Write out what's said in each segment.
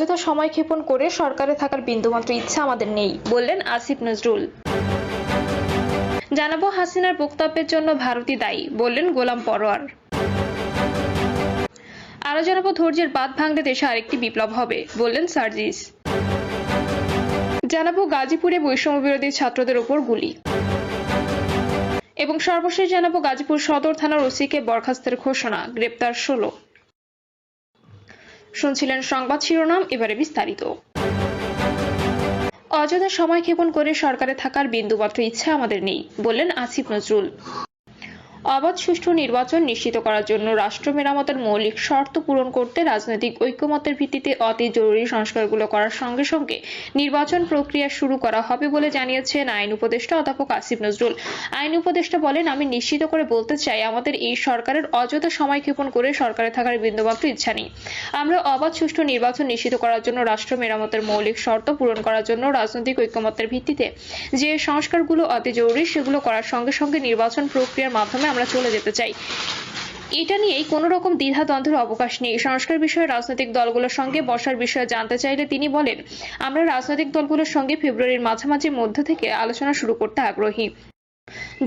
অযথা সময় ক্ষেপণ করে সরকারে থাকার বিন্দুমাত্র ইচ্ছা আমাদের নেই, বললেন আসিফ নজরুল। জানাবো হাসিনার বক্তব্যের জন্য ভারতই দায়ী, বললেন গোলাম পরোয়ার। আরো জানাবো ধৈর্যের বাঁধ ভাঙলে দেশে আরেকটি বিপ্লব হবে, বললেন সার্জিস। জানাবো গাজীপুরে বৈষম্য বিরোধী ছাত্রদের উপর গুলি। এবং সর্বশেষ জানাবো গাজীপুর সদর থানার ওসিকে বরখাস্তের ঘোষণা, গ্রেপ্তার 16। শুনছিলেন সংবাদ শিরোনাম, এবারে বিস্তারিত। অযথা সময় ক্ষেপণ করে সরকারে থাকার বিন্দুমাত্র ইচ্ছা আমাদের নেই, বললেন আসিফ নজরুল। অবাধ সুষ্ঠু নির্বাচন নিশ্চিত করার জন্য রাষ্ট্র মেরামতের মৌলিক শর্ত পূরণ করতে রাজনৈতিক ঐকমত্যের ভিত্তিতে অতি জরুরি সংস্কারগুলো করার সঙ্গে সঙ্গে নির্বাচন প্রক্রিয়া শুরু করা হবে বলে জানিয়েছেন আইন উপদেষ্টা অধ্যাপক আসিফ নজরুল। আইন উপদেষ্টা বলেন, আমি নিশ্চিত করে বলতে চাই, আমাদের এই সরকারের অযথা সময় ক্ষেপণ করে সরকারে থাকার বিন্দুমাত্র ইচ্ছা নেই। আমরা অবাধ সুষ্ঠু নির্বাচন নিশ্চিত করার জন্য রাষ্ট্র মেরামতের মৌলিক শর্ত পূরণ করার জন্য রাজনৈতিক ঐকমত্যের ভিত্তিতে যে সংস্কারগুলো অতি জরুরি সেগুলো করার সঙ্গে সঙ্গে নির্বাচন প্রক্রিয়ার মাধ্যমে আমরা চলে যেতে চাই। এটা নিয়েই কোনো রকম দ্বিধাদ্বন্দ্বের অবকাশ নেই। সংস্কার বিষয়ে রাজনৈতিক দলগুলোর সঙ্গে বসার বিষয়ে জানতে চাইলে তিনি বলেন, আমরা রাজনৈতিক দলগুলোর সঙ্গে ফেব্রুয়ারির মাঝামাঝি মধ্য থেকে আলোচনা শুরু করতে আগ্রহী।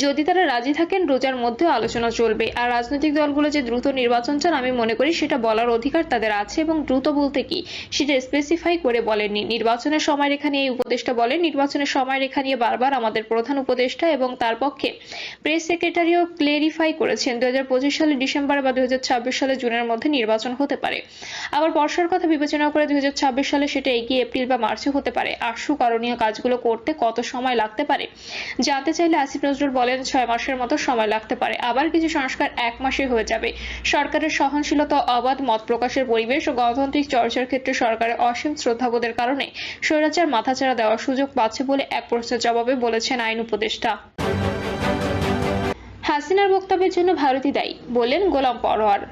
যদি তারা রাজি থাকেন রোজার মধ্যে আলোচনা চলবে। আর রাজনৈতিক দলগুলো যে দ্রুত নির্বাচন চান আমি মনে করি সেটা বলার অধিকার তাদের আছে, এবং দ্রুত বলতে কি সেটা স্পেসিফাই করে বলেননি। নির্বাচনের সময়রেখা নিয়ে এই উপদেষ্টা বলেন, নির্বাচনের সময়রেখা নিয়ে বারবার আমাদের প্রধান উপদেষ্টা এবং তার পক্ষে প্রেস সেক্রেটারিও ক্লেরিফাই করেছেন 2025 সালে ডিসেম্বর বা 2026 সালে জুনের মধ্যে নির্বাচন হতে পারে। আবার বর্ষার কথা বিবেচনা করে 2026 সালে সেটা এগিয়ে এপ্রিল বা মার্চে হতে পারে। আশু করণীয় কাজগুলো করতে কত সময় লাগতে পারে জানতে চাইলে আসিফ নজরুল বলেন, 6 মাসের মতো সময় লাগতে পারে। আবার কিছু সংস্কার 1 মাসে হয়ে যাবে। সরকারের সহনশীলতা, অবাধ মত প্রকাশের পরিবেশ ও গণতান্ত্রিক চর্চার ক্ষেত্রে সরকারের অসীম শ্রদ্ধাবোধের কারণে স্বৈরাচার মাথাচাড়া দেওয়ার সুযোগ পাচ্ছে বলে এক প্রশ্নের জবাবে বলেছেন আইন উপদেষ্টা। হাসিনার বক্তব্যের জন্য ভারতই দায়ী, বললেন গোলাম পরোয়ার।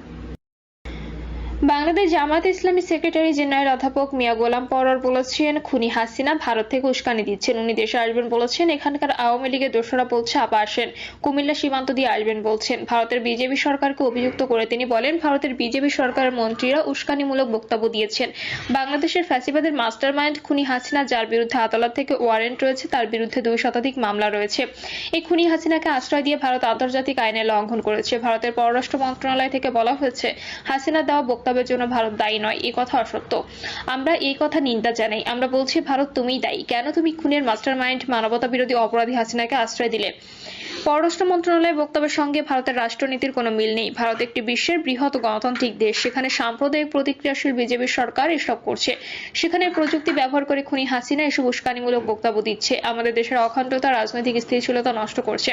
বাংলাদেশ জামায়াতে ইসলামী সেক্রেটারি জেনারেল অধ্যাপক মিয়া গোলাম পরোয়ার বলেছেন, খুনি হাসিনা ভারত থেকে উস্কানি দিচ্ছেন। উনি দেশে আসবেন বলেছেন, এখানকার আওয়ামী লীগের দোসরা বলছে আপা আসেন, কুমিল্লা সীমান্ত দিয়ে আসবেন বলছেন। ভারতের বিজেপি সরকারকে অভিযুক্ত করে তিনি বলেন, ভারতের বিজেপি সরকারের মন্ত্রীরা উস্কানিমূলক বক্তব্য দিয়েছেন। বাংলাদেশের ফ্যাসিবাদের মাস্টারমাইন্ড খুনি হাসিনা, যার বিরুদ্ধে আদালত থেকে ওয়ারেন্ট রয়েছে, তার বিরুদ্ধে 2 শতাধিক মামলা রয়েছে। এই খুনি হাসিনাকে আশ্রয় দিয়ে ভারত আন্তর্জাতিক আইনের লঙ্ঘন করেছে। ভারতের পররাষ্ট্র মন্ত্রণালয় থেকে বলা হয়েছে, হাসিনা দেওয়া বক্তব্যের জন্য ভারত দায়ী নয়। এই কথা অসত্য। আমরা এই কথা নিন্দা জানাই। আমরা বলছি, ভারত তুমিই দায়ী। কেন তুমি খুনের মাস্টারমাইন্ড, মানবতা বিরোধী অপরাধী হাসিনাকে আশ্রয় দিলে? পররাষ্ট্র মন্ত্রণালয়ের বক্তব্যের সঙ্গে ভারতের রাষ্ট্রনীতির কোনো মিল নেই। ভারত একটি বিশ্বের বৃহৎ গণতান্ত্রিক দেশ। সেখানে সাম্প্রদায়িক প্রতিক্রিয়াশীল বিজেপি সরকার এসব করছে। সেখানে প্রযুক্তি ব্যবহার করে খুনি হাসিনা এসব উস্কানিমূলক বক্তব্য দিচ্ছে, আমাদের দেশের অখণ্ডতা, রাজনৈতিক স্থিতিশীলতা নষ্ট করছে।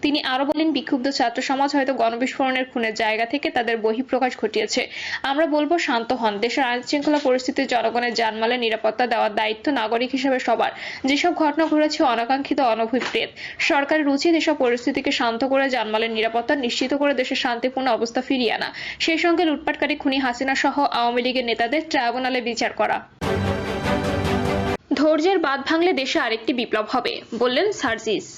তিনি আরো বলেন, বিক্ষুব্ধ ছাত্র সমাজ হয়তো গণবিস্ফোরণের খুনের জায়গা থেকে তাদের বহিঃপ্রকাশ ঘটিয়েছে। আমরা বলবো, শান্ত হন। দেশের আইন শৃঙ্খলা পরিস্থিতি, জনগণের জানমালের নিরাপত্তা দেওয়ার দায়িত্ব নাগরিক হিসেবে সবার। যেসব ঘটনা ঘটেছে অনাকাঙ্ক্ষিত, অনভিপ্রেত। সরকারের উচিত এসব পরিস্থিতিকে শান্ত করে জানমালের নিরাপত্তা নিশ্চিত করে দেশের শান্তিপূর্ণ অবস্থা ফিরিয়ে আনা। সেই সঙ্গে লুটপাটকারী খুনি হাসিনা সহ আওয়ামী লীগের নেতাদের ট্রাইব্যুনালে বিচার করা। ধৈর্যের বাঁধ ভাঙলে দেশে আরেকটি বিপ্লব হবে, বললেন সার্জিস।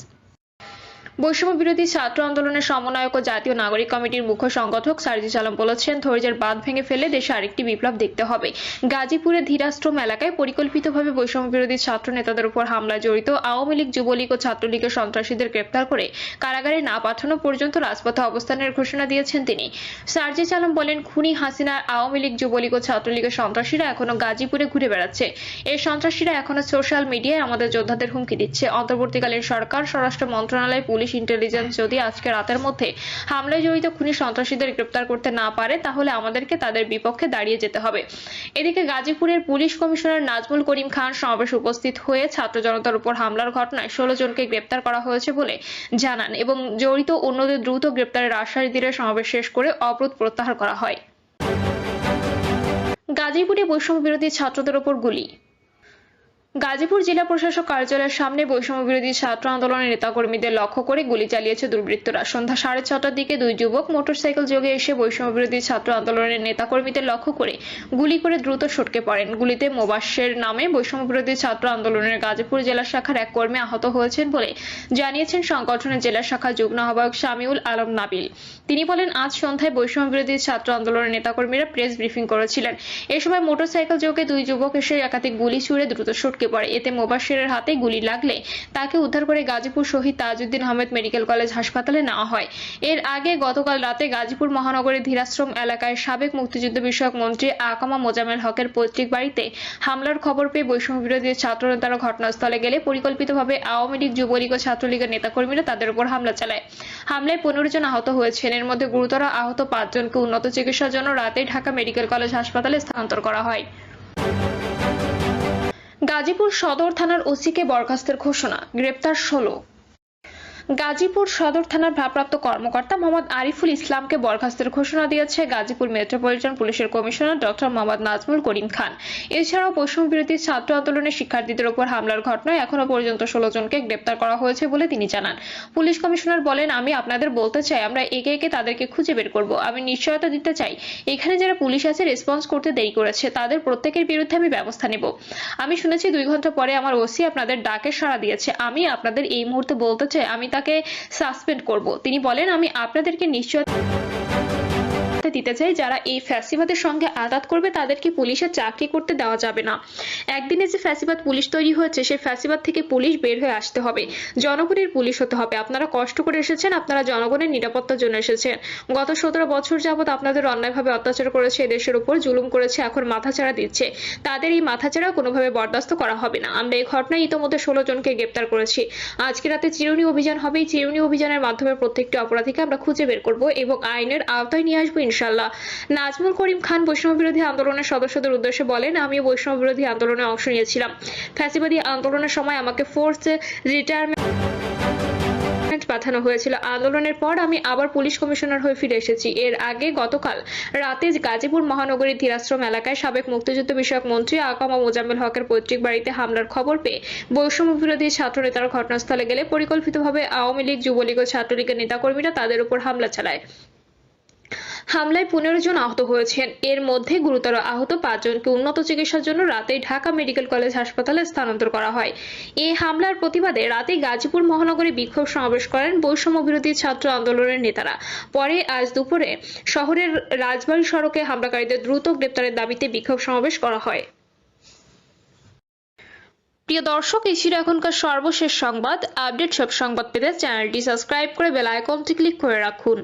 বৈষম্য বিরোধী ছাত্র আন্দোলনের সমন্বয়ক ও জাতীয় নাগরিক কমিটির মুখ্য সংগঠক সার্জিস আলম বলেছেন, ধৈর্যের বাঁধ ভেঙে ফেলে দেশে আরেকটি বিপ্লব দেখতে হবে। গাজীপুরের ধীরাশ্রম এলাকায় পরিকল্পিতভাবে বৈষম্য বিরোধী ছাত্র নেতাদের উপর হামলায় জড়িত আওয়ামী লীগ, যুবলীগ ও ছাত্রলীগের সন্ত্রাসীদের গ্রেপ্তার করে কারাগারে না পাঠানো পর্যন্ত রাজপথে অবস্থানের ঘোষণা দিয়েছেন তিনি। সার্জিস আলম বলেন, খুনি হাসিনার আওয়ামী লীগ, যুবলীগ ও ছাত্রলীগের সন্ত্রাসীরা এখনো গাজীপুরে ঘুরে বেড়াচ্ছে। এই সন্ত্রাসীরা এখনো সোশ্যাল মিডিয়ায় আমাদের যোদ্ধাদের হুমকি দিচ্ছে। অন্তর্বর্তীকালীন সরকার, স্বরাষ্ট্র মন্ত্রণালয়, পুলিশ, ইন্টেলিজেন্স যদি আজকে রাতের মধ্যে হামলায় জড়িত খুনি সন্ত্রাসীদের গ্রেপ্তার করতে না পারে, তাহলে আমাদেরকে তাদের বিপক্ষে দাঁড়িয়ে যেতে হবে। এদিকে গাজীপুরের পুলিশ কমিশনার নাজমুল করিম খান সমাবেশে উপস্থিত হয়ে ছাত্র জনতার উপর হামলার ঘটনায় 16 জনকে গ্রেপ্তার করা হয়েছে বলে জানান এবং জড়িত অন্যদের দ্রুত গ্রেপ্তারের আশ্বাস দিলে সমাবেশ শেষ করে অবরোধ প্রত্যাহার করা হয়। গাজীপুরে বৈষম্য বিরোধী ছাত্রদের উপর গুলি। গাজীপুর জেলা প্রশাসক কার্যালয়ের সামনে বৈষম্য বিরোধী ছাত্র আন্দোলনের নেতাকর্মীদের লক্ষ্য করে গুলি চালিয়েছে দুর্বৃত্তরা। সন্ধ্যা 6:30টার দিকে দুই যুবক মোটরসাইকেল যোগে এসে বৈষম্য বিরোধী ছাত্র আন্দোলনের নেতাকর্মীদের লক্ষ্য করে গুলি করে দ্রুত সটকে পড়েন। গুলিতে মোবাশ্বের নামে বৈষম্য বিরোধী ছাত্র আন্দোলনের গাজীপুর জেলা শাখার এক কর্মী আহত হয়েছেন বলে জানিয়েছেন সংগঠনের জেলা শাখা যুগ্ম আহ্বায়ক শামিউল আলম নাবিল। তিনি বলেন, আজ সন্ধ্যায় বৈষম্য বিরোধী ছাত্র আন্দোলনের নেতাকর্মীরা প্রেস ব্রিফিং করেছিলেন। এ সময় মোটরসাইকেল যোগে দুই যুবক এসে একাধিক গুলি ছুড়ে দ্রুত সটকে পড়ে। এতে মোবাশ্বেরের হাতে গুলি লাগলে তাকে উদ্ধার করে গাজীপুর শহীদ তাজউদ্দিন আহমেদ মেডিকেল কলেজ হাসপাতালে নেওয়া হয়। এর আগে গতকাল রাতে গাজীপুর মহানগরীর ধীরাশ্রম এলাকায় সাবেক মুক্তিযুদ্ধ বিষয়ক মন্ত্রী আকামা মোজাম্মেল হকের পৈতৃক বাড়িতে হামলার খবর পেয়ে বৈষম্য বিরোধী ছাত্র নেতারা ঘটনাস্থলে গেলে পরিকল্পিতভাবে আওয়ামী লীগ, যুবলীগ ও ছাত্রলীগের নেতাকর্মীরা তাদের উপর হামলা চালায়। হামলায় 15 জন আহত হয়েছেন। এর মধ্যে গুরুতর আহত 5 জনকে উন্নত চিকিৎসার জন্য রাতেই ঢাকা মেডিকেল কলেজ হাসপাতালে স্থানান্তর করা হয়। গাজীপুর সদর থানার ওসিকে বরখাস্তের ঘোষণা, গ্রেপ্তার 16। গাজীপুর সদর থানার ভারপ্রাপ্ত কর্মকর্তা মোহাম্মদ আরিফুল ইসলামকে বরখাস্তের ঘোষণা দিয়েছে গাজীপুর মেট্রোপলিটন পুলিশের কমিশনার ডক্টর মোহাম্মদ নাজমুল করিম খান। এছাড়াও বৈষম্য বিরোধী ছাত্র আন্দোলনের শিক্ষার্থীদের উপর হামলার ঘটনায় এখনো পর্যন্ত 16 জনকে গ্রেপ্তার করা হয়েছে বলে তিনি জানান। পুলিশ কমিশনার বলেন, আমি আপনাদের বলতে চাই, আমরা একে একে তাদেরকে খুঁজে বের করব। আমি নিশ্চয়তা দিতে চাই, এখানে যারা পুলিশ আছে রেসপন্স করতে দেরি করেছে তাদের প্রত্যেকের বিরুদ্ধে আমি ব্যবস্থা নেব। আমি শুনেছি 2 ঘন্টা পরে আমার ওসি আপনাদের ডাকে সাড়া দিয়েছে। আমি আপনাদের এই মুহূর্তে বলতে চাই, আমি তাকে সাসপেন্ড করব। তিনি বলেন, আমি আপনাদেরকে নিশ্চয়তা দিতে চাই, যারা এই ফ্যাসিবাদের সঙ্গে আঘাত করবে তাদেরকে পুলিশের চাকরি করতে দেওয়া যাবে না। একদিনে যে ফ্যাসিবাদ পুলিশ তৈরি হয়েছে, সেই ফ্যাসিবাদ থেকে পুলিশ বের হয়ে আসতে হবে, জনগণের পুলিশ হতে হবে। আপনারা কষ্ট করে এসেছেন, আপনারা জনগণের নিরাপত্তার জন্য এসেছেন। গত 17 বছর যাবত আপনাদের অন্যায়ভাবে অত্যাচার করেছে, দেশের উপর জুলুম করেছে, এখন মাথাচাড়া দিচ্ছে। তাদের এই মাথাচাড়া কোনোভাবে বরদাস্ত করা হবে না। আমরা এই ঘটনায় ইতোমধ্যে 16 জনকে গ্রেপ্তার করেছি। আজকে রাতে চিরুনি অভিযান হবে। এই চিরুনি অভিযানের মাধ্যমে প্রত্যেকটি অপরাধীকে আমরা খুঁজে বের করব এবং আইনের আওতায় নিয়ে আসবো ইনশাআল্লাহ। নাজমুল করিম খান বৈষম্য বিরোধী আন্দোলনের সদস্যদের উদ্দেশ্যে বলেন, আমি বৈষম্য বিরোধী আন্দোলনে অংশ নিয়েছিলাম। ফ্যাসিবাদী আন্দোলনের সময় আমাকে ফোর্স রিটায়ারমেন্ট পাঠানো হয়েছিল। আন্দোলনের পর আমি আবার পুলিশ কমিশনার হয়ে ফিরে এসেছি। এর আগে গতকাল রাতে গাজীপুর মহানগরীর ধীরাশ্রম এলাকায় সাবেক মুক্তিযুদ্ধ বিষয়ক মন্ত্রী আকামা মোজাম্মেল হকের পৈতৃক বাড়িতে হামলার খবর পেয়ে বৈষম্য বিরোধী ছাত্র নেতারা ঘটনাস্থলে গেলে পরিকল্পিতভাবে আওয়ামী লীগ, যুবলীগ ও ছাত্রলীগের নেতাকর্মীরা তাদের উপর হামলা চালায়। হামলায় 15 জন আহত হয়েছেন। এর মধ্যে গুরুতর আহত 5 জনকে উন্নত চিকিৎসার জন্য রাতেই ঢাকা মেডিকেল কলেজ হাসপাতালে স্থানান্তর করা হয়। এই হামলার প্রতিবাদে রাতে গাজীপুর মহানগরে বিক্ষোভ সমাবেশ করেন বৈষম্য বিরোধী ছাত্র আন্দোলনের নেতারা। পরে আজ দুপুরে শহরের রাজবাড়ী সড়কে হামলাকারীদের দ্রুত গ্রেপ্তারের দাবিতে বিক্ষোভ সমাবেশ করা হয়। প্রিয় দর্শক, এই ছিল এখনকার সর্বশেষ সংবাদ। আপডেট সব সংবাদ পেতে চ্যানেলটি সাবস্ক্রাইব করে বেল আইকনটি ক্লিক করে রাখুন।